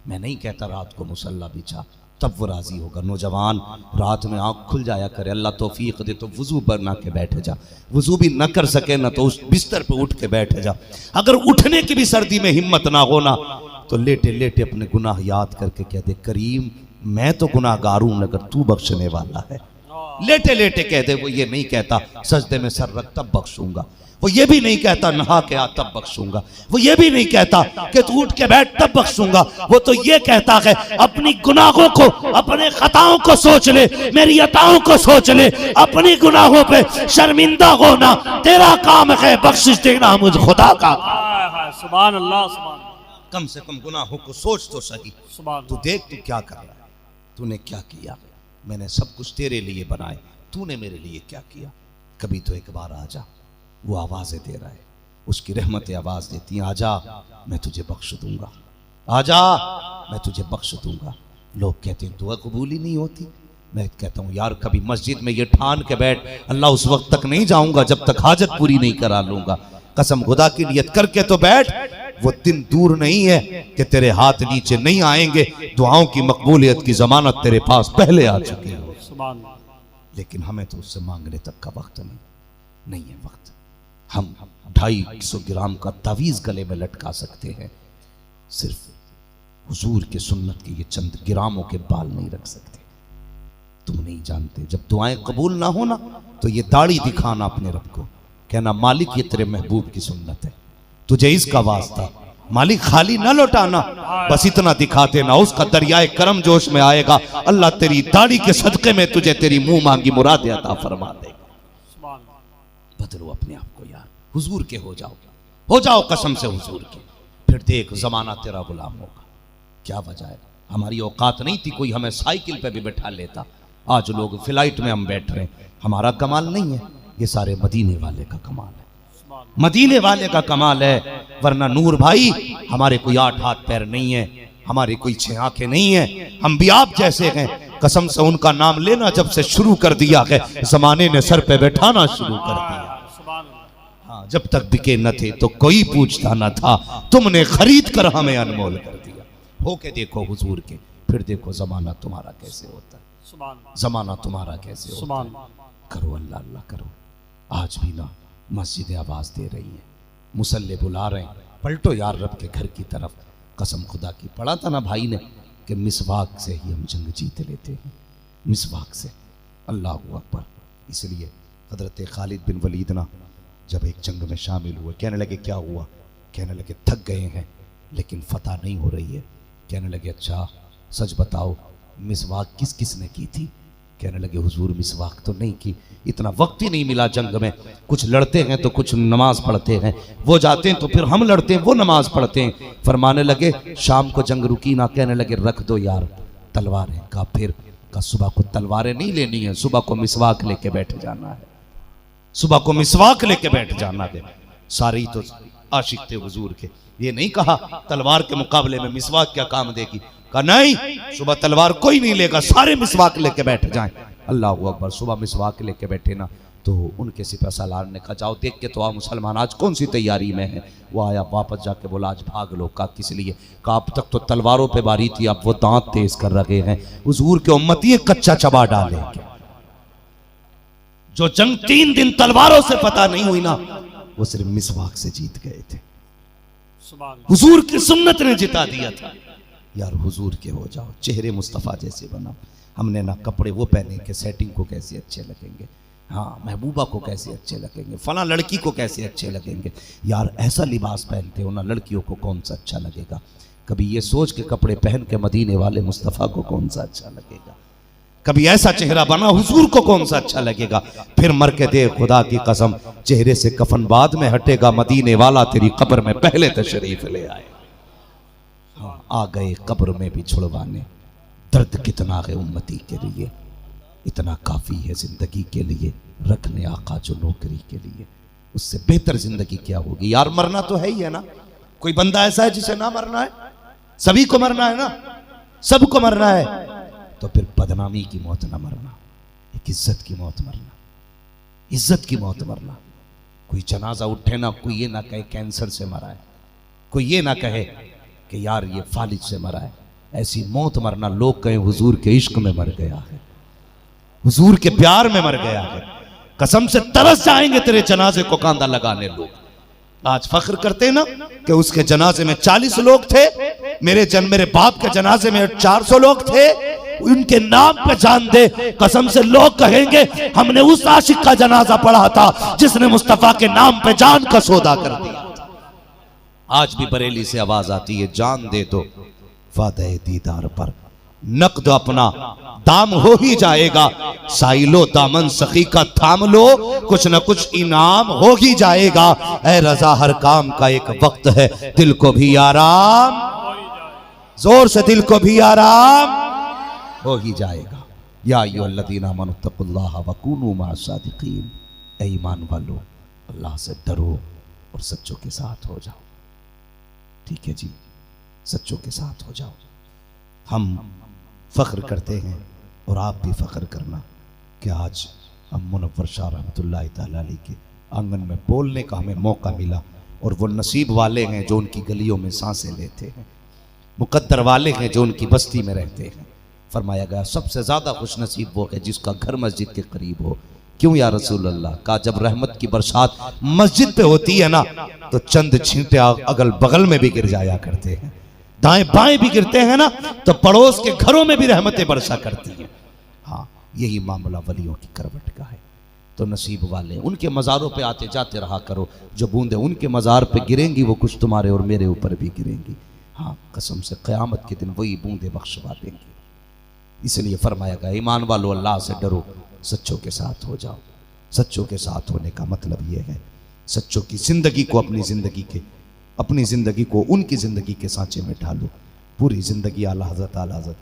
मैं नहीं कहता रात को मुसल्ला बिछा, तब वो राजी होगा। नौजवान रात में आँख खुल जाया करे, अल्लाह तौफीक दे तो वुजू बना के बैठ जा। वुजू भी न कर सके ना तो उस बिस्तर पे उठ के बैठ जा। अगर उठने की भी सर्दी में हिम्मत ना होना तो लेटे लेटे अपने गुनाह याद करके कह दे, करीम मैं तो गुनाहगार हूं मगर तू बख्शने वाला है। लेटे लेटे कह दे। वो ये नहीं कहता सजदे में सर रख तब बख्शूंगा, वो ये भी नहीं कहता नहा के आ तब बख्शूंगा, वो ये भी नहीं कहता कि तू उठ के बैठ तब बख्शूंगा। वो तो ये कहता है अपनी गुनाहों को, अपने खताओं को सोच ले, मेरी अताओं को सोच ले, अपनी गुनाहों पे शर्मिंदा होना तेरा काम है, बख्शिश देना मुझ खुदा का। हाय हाय सुभान अल्लाह सुभान कम से कम गुनाहों को सोच तो सही। सुभान तू देख तू क्या कर रहा है, तूने क्या किया। मैंने सब कुछ तेरे लिए बनाए, तूने मेरे लिए क्या किया। कभी तो एक बार आ जा। वो आवाजें दे रहा है, उसकी रहमतें आवाज देती हैं, आजा मैं तुझे बख्श दूंगा, आजा मैं तुझे बख्श दूंगा। लोग कहते हैं दुआ कबूल ही नहीं होती। मैं कहता हूँ यार कभी मस्जिद में ये ठान के बैठ, अल्लाह उस वक्त तक नहीं जाऊंगा जब तक हाजत पूरी नहीं करा लूंगा। कसम खुदा की नियत करके तो बैठ। वो दिन दूर नहीं है कि तेरे हाथ नीचे नहीं आएंगे, दुआओं की मकबूलियत की जमानत तेरे पास पहले आ चुकी है। सुभान लेकिन हमें तो उससे मांगने तक का वक्त नहीं है वक्त। हम 250 ग्राम का तावीज गले में लटका सकते हैं, सिर्फ हुजूर के सुन्नत के ये चंद ग्रामों के बाल नहीं रख सकते। तुम नहीं जानते जब दुआएं कबूल ना होना तो ये दाढ़ी दिखाना अपने रब को, कहना मालिक ये तेरे महबूब की सुन्नत है, तुझे इसका वास्ता, मालिक खाली ना लौटाना, बस इतना दिखाते ना, उसका दरियाए करम जोश में आएगा। अल्लाह तेरी दाढ़ी के सदके में तुझे तेरी मुंह मांगी मुरादें अता फरमा देगा। बदलो अपने आप को यार, हुजूर के हो जाओ कसम से हुजूर के। फिर देख जमाना तेरा गुलाम होगा। क्या वजह है, हमारी औकात नहीं थी कोई हमें साइकिल पे भी बैठा लेता। आज लोग फ्लाइट में हम बैठ रहे हैं, हमारा कमाल नहीं है, ये सारे मदीने वाले का कमाल है, मदीने वाले का कमाल है। वरना नूर भाई हमारे कोई 8 हाथ पैर नहीं है, हमारे कोई 6 आंखें नहीं है, हम भी आप जैसे हैं। कसम से उनका नाम लेना जब से शुरू कर दिया है, जमाने ने सर पे बैठाना शुरू कर दिया। हाँ, जब तक बिके न थे तो कोई पूछता न था, तुमने खरीद कर हमें अनमोल कर दिया। होके देखो हुजूर के, फिर देखो जमाना तुम्हारा कैसे होता है, जमाना तुम्हारा कैसे होता है। करो अल्लाह अल्लाह करो। आज भी ना मस्जिदें आवाज दे रही हैं, मुसल्ले बुला रहे हैं, पलटो यार रब के घर की तरफ। कसम खुदा की पढ़ा था ना भाई ने कि मिसवाक से ही हम जंग जीत लेते हैं, मिसवाक से। अल्लाह अकबर। इसलिए हजरत खालिद बिन वलीद ना जब एक जंग में शामिल हुए, कहने लगे क्या हुआ, कहने लगे थक गए हैं लेकिन फतह नहीं हो रही है। कहने लगे अच्छा सच बताओ मिसवाक किस किस ने की थी। कहने लगे हुजूर मिसवाक तो नहीं की, इतना वक्त ही नहीं मिला जंग में, कुछ लड़ते हैं तो कुछ नमाज पढ़ते हैं, वो जाते हैं तो फिर हम लड़ते हैं, वो नमाज पढ़ते हैं। फरमाने लगे शाम को जंग रुकी ना, कहने लगे रख दो यार तलवारें। का फिर का सुबह को तलवारें नहीं लेनी है, सुबह को मिसवाक लेके बैठ जाना है, सुबह को मिसवाक लेके बैठ जाना है। सारे तो आशिक थे हुजूर के, ये नहीं कहा तलवार के मुकाबले में मिसवाक क्या काम देगी, कहा नहीं सुबह तलवार कोई नहीं लेगा, सारे मिसवाक लेके बैठ जाएं। अल्लाह अकबर। सुबह मिसवाक लेके बैठे ना तो उनके सिपह सालार ने कहा जाओ देख के तो आओ मुसलमान आज कौन सी तैयारी में है। वो आया वापस जाके बोला आज भाग लो। का किस लिए, कहा अब तक तो तलवारों पे बारी थी, अब वो दांत तेज कर रखे हैं, हुजूर के उम्मती कच्चा चबा डालेंगे। जो जंग 3 दिन तलवारों से पता नहीं हुई ना, वो सिर्फ मिसवाक से जीत गए थे। हुजूर की सुन्नत ने जिता दिया था। यार हुजूर के हो जाओ, चेहरे मुस्तफ़ा जैसे बनाओ। हमने ना कपड़े वो पहने के सेटिंग को कैसे अच्छे लगेंगे, हाँ महबूबा को कैसे अच्छे लगेंगे, फला लड़की को कैसे अच्छे लगेंगे। यार ऐसा लिबास पहनते हो ना, लड़कियों को कौन सा अच्छा लगेगा। कभी ये सोच के कपड़े पहन के मदीने वाले मुस्तफ़ा को कौन सा अच्छा लगेगा, कभी ऐसा चेहरा बना हुजूर को कौन सा अच्छा लगेगा। फिर मर के दे खुदा की कसम, चेहरे से कफन बाद में हटेगा, मदीने वाला तेरी कब्र में पहले तशरीफ ले आए। हाँ आ गए कब्र में भी छुड़वाने, दर्द कितना है उम्मती के लिए, इतना काफी है जिंदगी के लिए, रखने आका जो नौकरी के लिए, उससे बेहतर जिंदगी क्या होगी। यार मरना तो है ही है ना, कोई बंदा ऐसा है जिसे ना मरना है, सभी को मरना है ना, सबको मरना है। तो फिर बदनामी की मौत ना मरना, एक इज्जत की मौत मरना, इज्जत की मौत मरना। कोई जनाजा उठे ना, कोई ये ना कहे कैंसर से मरा है, कोई ये ना कहे कि यार ये फालिज से मरा है। ऐसी मौत मरना, लोग कहें हुजूर के इश्क में मर गया है, हुजूर के प्यार में मर गया है। कसम से तरस जाएंगे तेरे जनाजे को कांधा लगाने लोग। आज फख्र करते ना कि उसके जनाजे में 40 लोग थे, मेरे बाप के जनाजे में 400 लोग थे। उनके नाम पे जान दे, कसम से लोग कहेंगे हमने उस आशिक का जनाजा पढ़ा था जिसने मुस्तफा के नाम पे जान का सौदा कर दिया। आज भी बरेली से आवाज आती है, जान दे दो वादे दीदार पर, नकद अपना दाम हो ही जाएगा। साइलो दामन सखी का थाम लो, कुछ न कुछ इनाम हो ही जाएगा। ऐ रजा हर काम का एक वक्त है, दिल को भी आराम, जोर से दिल को भी आराम हो ही जाएगा। या अय्युहल्लज़ीना आमनू तक़ुल्लाह वकूनू मअस-सादिक़ीन, ऐ ईमान वालो अल्लाह से डरो और सच्चों के साथ हो जाओ। ठीक है जी, सच्चों के साथ हो जाओ। हम फख्र करते हैं और आप भी फख्र करना कि आज हम मुनव्वर शाह रहमतुल्लाह तआला अलैह के आंगन में बोलने का हमें मौका मिला। और वो नसीब वाले हैं जो उनकी गलियों में सांसें लेते हैं, मुकद्दर वाले हैं जो उनकी बस्ती में रहते हैं। फरमाया गया सबसे ज़्यादा खुश नसीब वो है जिसका घर मस्जिद के करीब हो। क्यों या रसूल अल्लाह? का जब रहमत की बरसात मस्जिद पे होती है ना, तो चंद छींटे अगल बगल में भी गिर जाया करते हैं, दाएं बाएं भी गिरते हैं ना, तो पड़ोस के घरों में भी रहमतें बरसा करती हैं। हाँ, यही मामला वलियों की करवट का है। तो नसीब वाले उनके मज़ारों पे आते जाते रहा करो। जो बूंदे उनके मज़ार पे गिरेंगी वो कुछ तुम्हारे और मेरे ऊपर भी गिरेंगी। हाँ, कसम से क़यामत के दिन वही बूंदे बख्शवा देंगी। इसलिए फरमाया गया ईमान वालों अल्लाह से डरो, सच्चों के साथ हो जाओ। सच्चों के साथ होने का मतलब ये है सच्चों की ज़िंदगी को अपनी ज़िंदगी को उनकी ज़िंदगी के सांचे में ढालो। पूरी ज़िंदगी आला हज़रत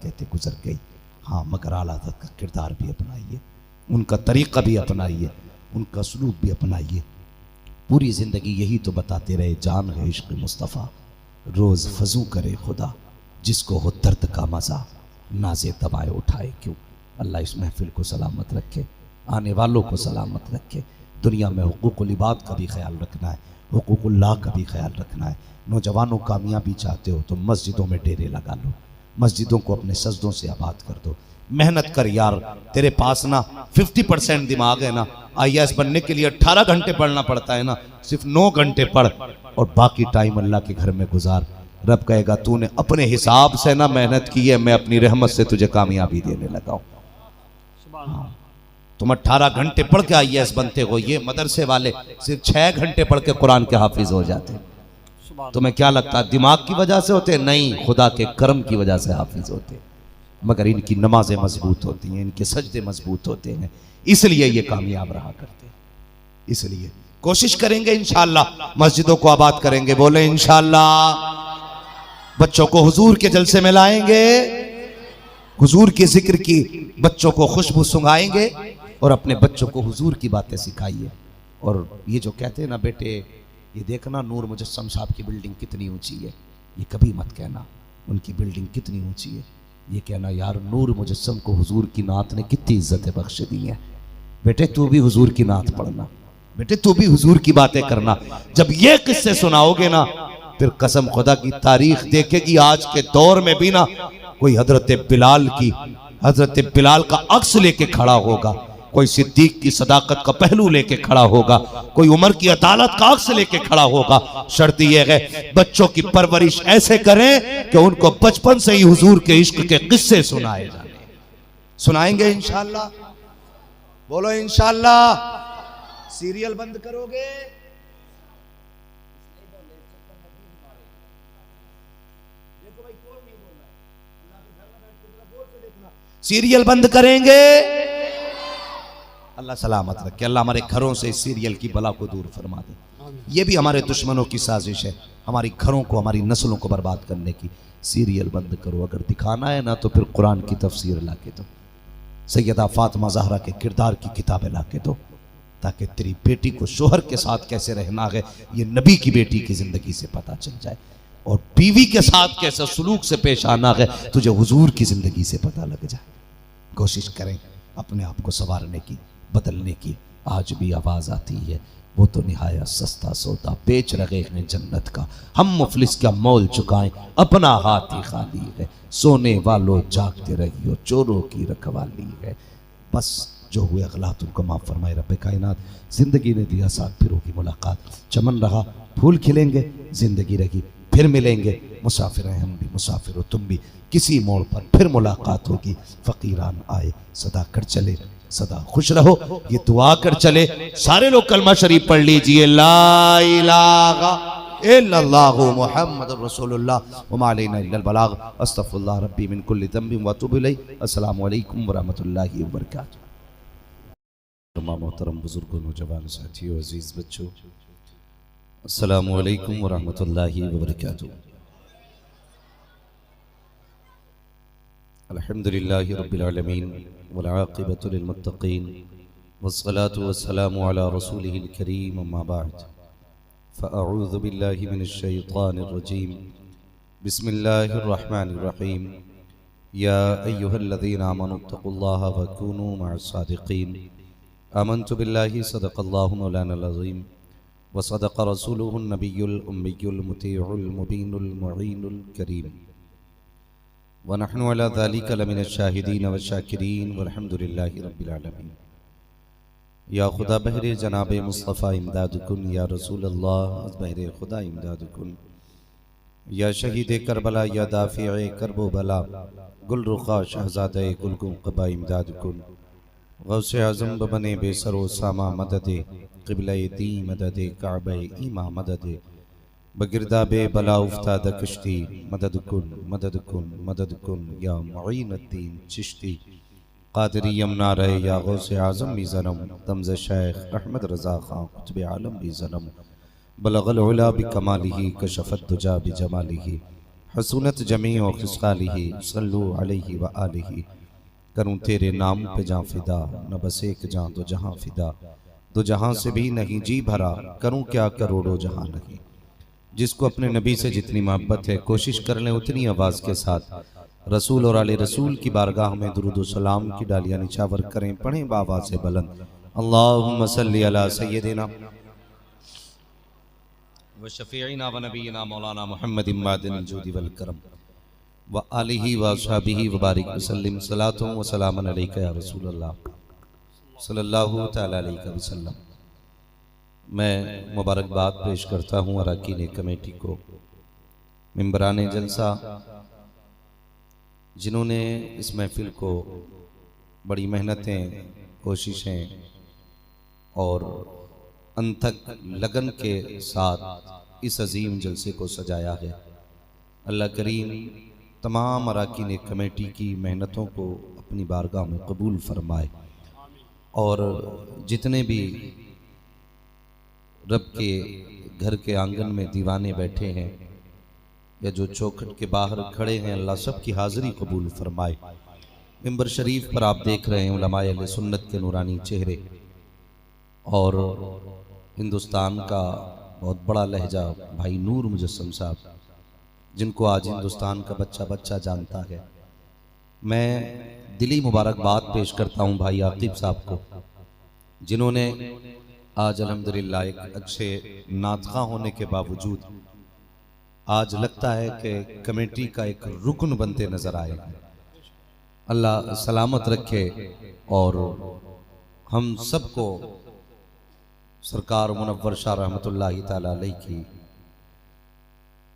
कहते गुजर गई। हाँ, मगर आला हज़रत का किरदार भी अपनाइए, उनका तरीक़ा भी अपनाइए, उनका सलूक भी अपनाइए। पूरी ज़िंदगी यही तो बताते रहे, जान है इश्क़ मुस्तफ़ा, रोज़ फजू करे खुदा, जिसको हो दर्द का मज़ा, नाज़े दबाए उठाए क्यों। अल्लाह इस महफिल को सलामत रखे, आने वालों को सलामत रखे। दुनिया में हुकूकुल इबाद का भी ख्याल रखना है, हुकूकुल्लाह का भी ख्याल रखना है। नौजवानों कामयाबी चाहते हो तो मस्जिदों में डेरे लगा लो, मस्जिदों को अपने सजदों से आबाद कर दो। मेहनत कर यार, तेरे पास ना 50% दिमाग है ना, IAS बनने के लिए 18 घंटे पढ़ना पड़ता है ना, सिर्फ 9 घंटे पढ़ और बाकी टाइम अल्लाह के घर में गुजार। रब कहेगा तूने अपने हिसाब से ना मेहनत की है, मैं अपनी रहमत से तुझे कामयाबी देने लगा हूं। हाँ, तुम 18 घंटे पढ़ के IAS बनते हो, ये मदरसे वाले सिर्फ 6 घंटे पढ़ के कुरान के हाफिज हो जाते हैं। तुम्हें क्या लगता है दिमाग की वजह से होते? नहीं, खुदा के करम की वजह से हाफिज होते। मगर इनकी नमाजें मजबूत होती हैं, इनके सजदे मजबूत होते हैं, इसलिए ये कामयाब रहा करते हैं। इसलिए कोशिश करेंगे इंशाअल्लाह, मस्जिदों को आबाद करेंगे, बोले इंशाअल्लाह। बच्चों को हुजूर के जलसे में लाएंगे, हुजूर के जिक्र की बच्चों को खुशबू सुंघाएंगे और अपने बच्चों को हुजूर की बातें सिखाइए। और ये जो कहते हैं ना बेटे, ये देखना नूर मुजस्सम साहब की बिल्डिंग कितनी ऊंची है, ये कभी मत कहना उनकी बिल्डिंग कितनी ऊंची है। ये कहना यार नूर मुजस्सम को हुजूर की नात ने कितनी इज्जतें बख्श दी हैं। बेटे तू भी हुजूर की नात पढ़ना, बेटे तू भी हुजूर की बातें करना। जब ये किस्से सुनाओगे ना, फिर कसम खुदा की तारीख देखेगी आज के दौर में भी ना कोई हजरत बिलाल का अक्स लेके खड़ा होगा, कोई सिद्दीक की सदाकत का पहलू लेके खड़ा होगा, कोई उमर की अदालत का अक्स लेके खड़ा होगा। शर्त यह है बच्चों की परवरिश ऐसे करें कि उनको बचपन से ही हुजूर के इश्क के किस्से सुनाए जाए। सुनाएंगे इंशाअल्लाह, बोलो इंशाअल्लाह। सीरियल बंद करोगे? सीरियल बंद करेंगे? अल्लाह सलामत रखे, अल्लाह हमारे घरों से इस सीरियल की बला को दूर फरमा दे। ये भी हमारे दुश्मनों की साजिश है, हमारी घरों को, हमारी नस्लों को बर्बाद करने की। सीरियल बंद करो, अगर दिखाना है ना तो फिर कुरान की तफसीर ला के दो, सैयदा फातिमा ज़हरा के किरदार की किताबें ला के दो, ताकि तेरी बेटी को शोहर के साथ कैसे रहना है ये नबी की बेटी की ज़िंदगी से पता चल जाए, और बीवी के साथ कैसे सलूक से पेश आना है तुझे हुजूर की ज़िंदगी से पता लग जाए। कोशिश करें अपने आप को संवारने की, बदलने की। आज भी आवाज़ आती है वो तो निहाया सस्ता सौदा बेच रहे हैं जन्नत का। हम मुफलिस का मोल चुकाएं, अपना हाथ ही खाली है। सोने वालों जागते रहियो, चोरों की रखवाली है। बस जो हुए अगलात उनको माफ़ फरमाए रब कायनात। ज़िंदगी ने दिया साथ, फिर होगी मुलाकात। चमन रहा फूल खिलेंगे, ज़िंदगी रही फिर मिलेंगे। मुसाफिर हैं हम भी, मुसाफिर हो तुम भी, किसी मोड़ पर फिर मुलाकात होगी। फ़कीरान आए सदा कर चले, सदा खुश रहो ये दुआ कर चले। सारे लोग कलमा शरीफ पढ़ लीजिए, ला इलाहा इल्लल्लाहु मुहम्मदुर रसूलुल्लाह व मा अलैना इल्लल बलाग। अस्तगफिरुल्लाह रब्बी मिन कुल्लि ज़ंबिन व अतूबु इलैहि। अस्सलामु अलैकुम व रहमतुल्लाहि व बरकातुहू। तमाम मोहतरम बुजुर्गों, नौजवान साथियों, अजीज बच्चों, अस्सलामु अलैकुम व रहमतुल्लाहि व बरकातुहू। अल्हम्दुलिल्लाहि रब्बिल आलमीन वल आक़िबतु लिल मुत्तक़ीन वस्सलातु वस्सलामु अला रसूलिहिल करीम, अम्मा बअद। फ़अऊज़ु बिल्लाहि मिनश शैतानिर रजीम। बिस्मिल्लाहिर रहमानिर रहीम। या अय्युहल्लज़ीना आमनुत्तक़ुल्लाह व कूनू मअस सादिक़ीन। आमन्तु बिल्लाहि सदक़ल्लाहु मौलानाल अज़ीम व सदक़ रसूलुहुन नबियुल उम्मियुल मुतीउल मुबीनुल मुईनुल करीम व नहनु अला ज़ालिका लमिनश शाहिदीन व शाकिरीन वल्हम्दुलिल्लाहि रब्बिल आलमीन। या खुदा बहरे जनाबे मुस्तफ़ा इमदादकुन, या रसूल अल्लाह बहरे खुदा इमदादकुन, या शहीद करबला, या दाफ़िए करबो बला, गुलरुखा शहज़ादे गुलगुम क़बा इमदादकुन। गौसे आज़म बने बेसरो सामा मददे, क़िबले दी मददे, काबे ईमा मददे, बगिरदाबे बला उफ्ताद कश्ती, मदद कुन मदद कुन मदद कुन, या मुईनुद्दीन चिश्ती क़ादिरी यमुना रहे, या गौसे आज़म भी ज़नम, तमज़ शेख अहमद रज़ा ख़ां कुतुब आलम भी ज़नम, बलगल उला बिकमालिही कशफ़त दुजा बिजमालिही, हसूनत जमी व खिस्क़ालिही, सल्लु अलैहि व आलिही। करूँ तेरे नाम पे जां फिदा, न बस एक जां दो जहां फिदा, दो जहां से भी नहीं जी भरा, करूँ क्या करोड़ों जहां नहीं। जिसको अपने नबी से जितनी मोहब्बत है, कोशिश कर लें उतनी आवाज़ के साथ रसूल और आले रसूल की बारगाह में दुरूद व सलाम की डालियाँ निछावर करें। पढ़ें बाबा से बुलंद, अल्लाहुम्मा सल्ली अला सय्यदिना व शफ़ीइना व नबीना मौलाना मुहम्मद इमादिन जूदी वल करम व आलिही व अस्हाबिही व बारिक वसल्लम। सलातुन व सलामुन अलैका या रसूलल्लाह सल्लल्लाहु तआला अलैहि वसल्लम। मैं मुबारकबाद पेश करता हूँ अरकान कमेटी को, मेंबरान जलसा, जिन्होंने इस महफिल को बड़ी मेहनतें, कोशिशें और अनथक लगन के साथ इस अजीम जलसे को सजाया है। अल्लाह करीम तमाम अरकान कमेटी की मेहनतों को अपनी बारगाह में कबूल फरमाए, और जितने भी रब के घर के आंगन में दीवाने बैठे हैं या जो चौखट के बाहर खड़े हैं, अल्लाह सब की हाज़िरी कबूल फरमाए। मिंबर शरीफ पर आप देख रहे हैं उलमाए अहले सुन्नत के नूरानी चेहरे, और हिंदुस्तान का बहुत बड़ा लहजा भाई नूर मुजस्सम साहब, जिनको आज हिंदुस्तान का बच्चा बच्चा जानता है। मैं दिली मुबारकबाद पेश करता हूँ भाई आकिब साहब को, जिन्होंने आज अल्हम्दुलिल्लाह एक अच्छे नातखा होने के बावजूद आज लगता है कि कमेटी का एक रुकन बनते नजर आए हैं। अल्लाह सलामत रखे और हम सबको सरकार मुनव्वर शाह रहमतुल्लाहि ताला अलैहि की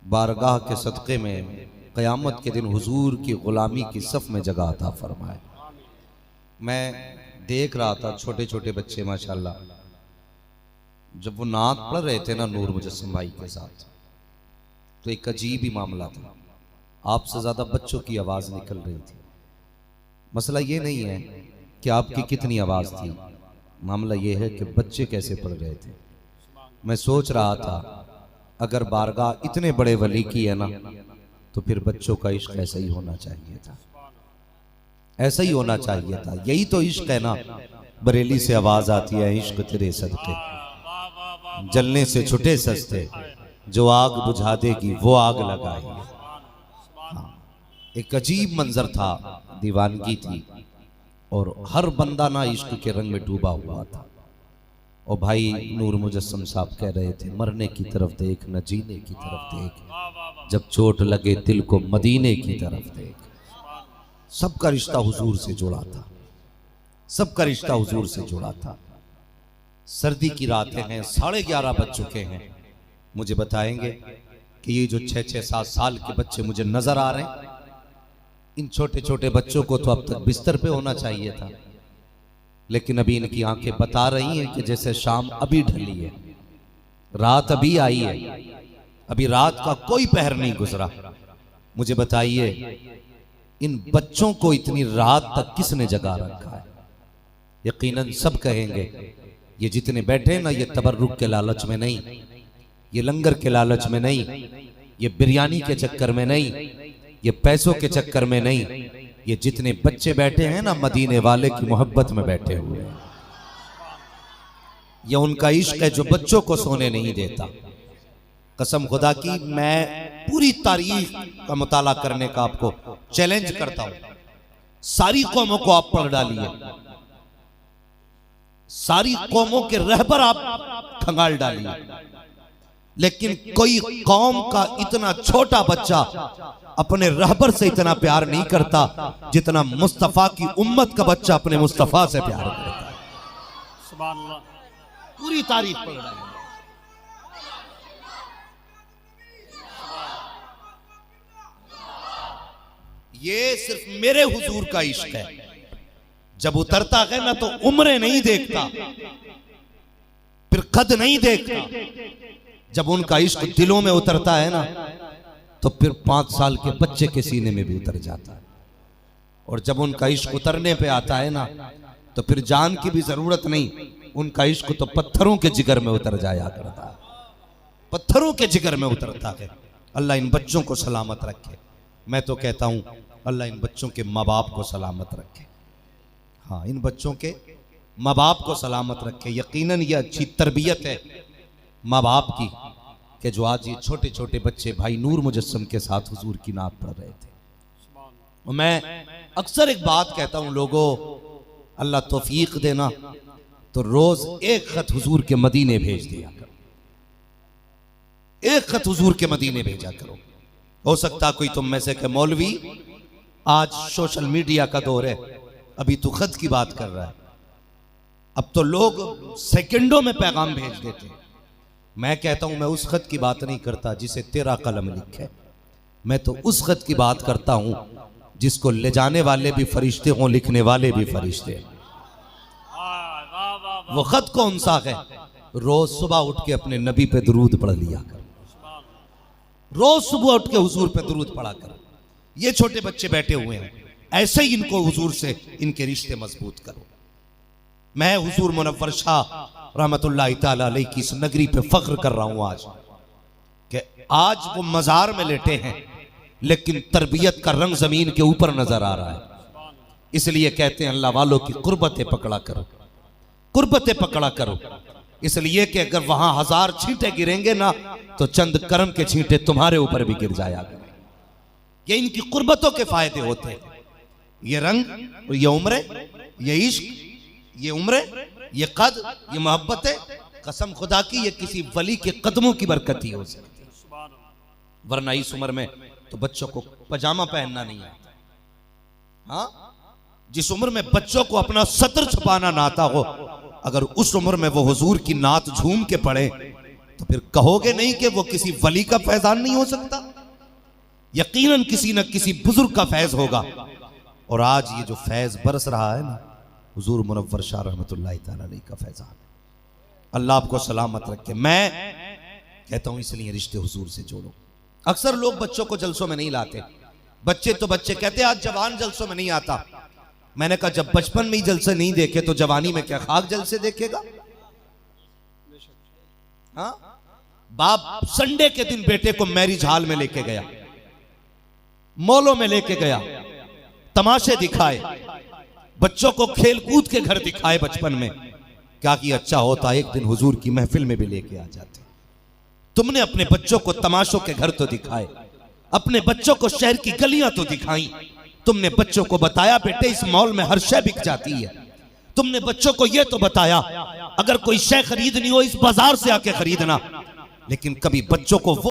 बारगाह के सदक़े में क़यामत के दिन हुजूर की ग़ुलामी की सफ़ में जगह अता फरमाए। मैं देख रहा था छोटे छोटे बच्चे माशाल्लाह, जब वो नात पढ़ रहे थे ना नूर मुजस्सिम भाई के साथ, तो एक अजीब ही मामला था। आपसे ज़्यादा बच्चों की आवाज़ निकल रही थी। मसला ये नहीं है कि आपकी कितनी आवाज़ थी, मामला ये है कि बच्चे कैसे पढ़ रहे थे। मैं सोच रहा था अगर बारगाह इतने बड़े वली की है ना, तो फिर बच्चों का इश्क ऐसा ही होना चाहिए था, ऐसा ही होना चाहिए था। यही तो इश्क है ना। बरेली से आवाज़ आती है, इश्क तेरे सदके जलने से छुटे सस्ते, जो आग बुझा देगी वो आग लगाई। एक अजीब मंजर था, दीवानगी थी, और हर बंदा ना इश्क के रंग में डूबा हुआ था। और भाई नूर मुजस्सम साहब कह रहे थे, मरने की तरफ देख न जीने की तरफ देख, जब चोट लगे दिल को मदीने की तरफ देख। सबका रिश्ता हुजूर से जुड़ा था, सबका रिश्ता हुजूर से जुड़ा था। सर्दी की रातें हैं, 11:30 बज चुके हैं। मुझे बताएंगे कि ये जो 6-6, 7 साल के बच्चे मुझे नजर आ रहे हैं, इन छोटे छोटे बच्चों को तो अब तक बिस्तर पे होना चाहिए था, लेकिन अभी इनकी आंखें बता रही हैं कि जैसे शाम अभी ढली है, रात अभी आई है, अभी रात का कोई पहर नहीं गुजरा। मुझे बताइए, इन बच्चों को इतनी रात तक किसने जगा रखा है? यकीनन सब कहेंगे, ये जितने बैठे ना, ये तबर्रुक के लालच में नहीं, ये लंगर के लालच में नहीं, ये बिरयानी के चक्कर में नहीं, ये पैसों के चक्कर में नहीं, ये जितने बच्चे बैठे हैं ना, मदीने वाले की मोहब्बत में बैठे हुए हैं। ये उनका इश्क है जो बच्चों को सोने नहीं देता। कसम खुदा की, मैं पूरी तारीख का मुताला करने का आपको चैलेंज करता हूं। सारी कौमों को आप पढ़ डालिए, सारी कौमों के रहबर आप खंगाल डालिए, लेकिन कोई कौम का इतना छोटा बच्चा अपने रहबर से इतना प्यार नहीं करता जितना मुस्तफा की उम्मत का बच्चा अपने मुस्तफा से प्यार करता है। सुभान अल्लाह। पूरी तारीख पढ़ रहे हैं। ये सिर्फ मेरे हुजूर का इश्क है। जब उतरता है ना तो उम्रें नहीं देखता, फिर कद नहीं देखता। जब उनका इश्क दिलों में उतरता है ना तो फिर 5 साल के बच्चे के सीने में भी उतर जाता है। और जब उनका इश्क उतरने पे आता है ना तो फिर जान की भी जरूरत नहीं, उनका इश्क तो पत्थरों के जिगर में उतर जाया करता है, पत्थरों के जिगर में उतरता है। अल्लाह इन बच्चों को सलामत रखे। मैं तो कहता हूं अल्लाह इन बच्चों के माँ बाप को सलामत रखे। हाँ, इन बच्चों के माँ बाप को सलामत रखे। यकीनन ये अच्छी तरबियत है माँ बाप की कि जो आज ये छोटे छोटे बच्चे भाई नूर मुजस्सम के साथ हुजूर की नात पढ़ रहे थे। और मैं अक्सर एक बात कहता हूं, लोगों अल्लाह तौफीक देना तो रोज एक खत हुजूर के मदीने भेज दिया करो, एक खत हुजूर के मदीने भेजा करो। हो सकता कोई तुम में से कि मौलवी आज सोशल मीडिया का दौर है, अभी तो खत की बात कर रहा है। अब तो लोग सेकंडों में पैगाम भेज देते हैं। मैं कहता हूं मैं उस खत की बात नहीं करता जिसे तेरा कलम लिखे, मैं तो उस खत की बात करता हूं जिसको ले जाने वाले भी फरिश्ते हों, लिखने वाले भी फरिश्ते। वो खत कौन सा है? रोज सुबह उठ के अपने नबी पे दुरूद पढ़ लिया कर, रोज सुबह उठ के हुजूर पे दुरूद पढ़ा कर। ये छोटे बच्चे बैठे हुए हैं, ऐसे ही इनको हुजूर से इनके रिश्ते मजबूत करो। मैं हुजूर मुनव्वर शाह रहमतुल्लाह तआला अलैह की इस नगरी पे फख्र कर रहा हूं आज कि आज वो मजार में लेटे हैं लेकिन तरबियत का रंग जमीन के ऊपर नजर आ रहा है। इसलिए कहते हैं अल्लाह वालों की कुर्बतें पकड़ा करो, कुर्बतें पकड़ा करो। इसलिए कि अगर वहां 1000 छींटे गिरेंगे ना तो चंद कर्म के छींटे तुम्हारे ऊपर भी गिर जाया करें। ये इनकी कुर्बतों के फायदे होते हैं। ये रंग, ये उम्र, ये इश्क, ये उम्र, ये कद, ये मोहब्बतें, कसम खुदा की ये किसी वली के कदमों की बरकत ही हो सकती है। वरना इस उम्र में तो बच्चों को पजामा पहनना नहीं आता। हाँ, जिस उम्र में बच्चों को अपना सतर छुपाना ना आता हो, अगर उस उम्र में वो हुजूर की नात झूम के पढ़े तो फिर कहोगे नहीं कि वो किसी वली का फैजान नहीं हो सकता। यकीनन किसी न किसी बुजुर्ग का फैज होगा। और आज ये जो फैज बरस रहा है ना, हुजूर मुनव्वर शाह रहमतुल्लाह तआला अलैह का फैजान है। अल्लाह आपको सलामत रखे। मैं कहता हूं इसलिए रिश्ते हुजूर से जोड़ो। अक्सर लोग बच्चों को जलसों में नहीं लाते। बच्चे तो बच्चे कहते हैं आज जवान जलसों में नहीं आता। मैंने कहा जब बचपन में ही जलसे नहीं देखे तो जवानी में क्या खाक जलसे देखेगा? हाँ, बाप संडे के दिन बेटे को मैरिज हॉल में लेके गया, मॉलों में लेके गया, तमाशे दिखाए, बच्चों को खेल कूद के घर दिखाए बचपन में। क्या कि अच्छा होता एक दिन हुजूर की महफिल में भी लेके आ जाते। तुमने अपने बच्चों को तमाशों के घर तो दिखाए, अपने बच्चों को शहर की गलियां तो दिखाई। तुमने बच्चों को बताया बेटे इस मॉल में हर शय बिक जाती है। तुमने बच्चों को यह तो बताया अगर कोई शय खरीदनी हो इस बाजार से आके खरीदना, लेकिन कभी बच्चों को वो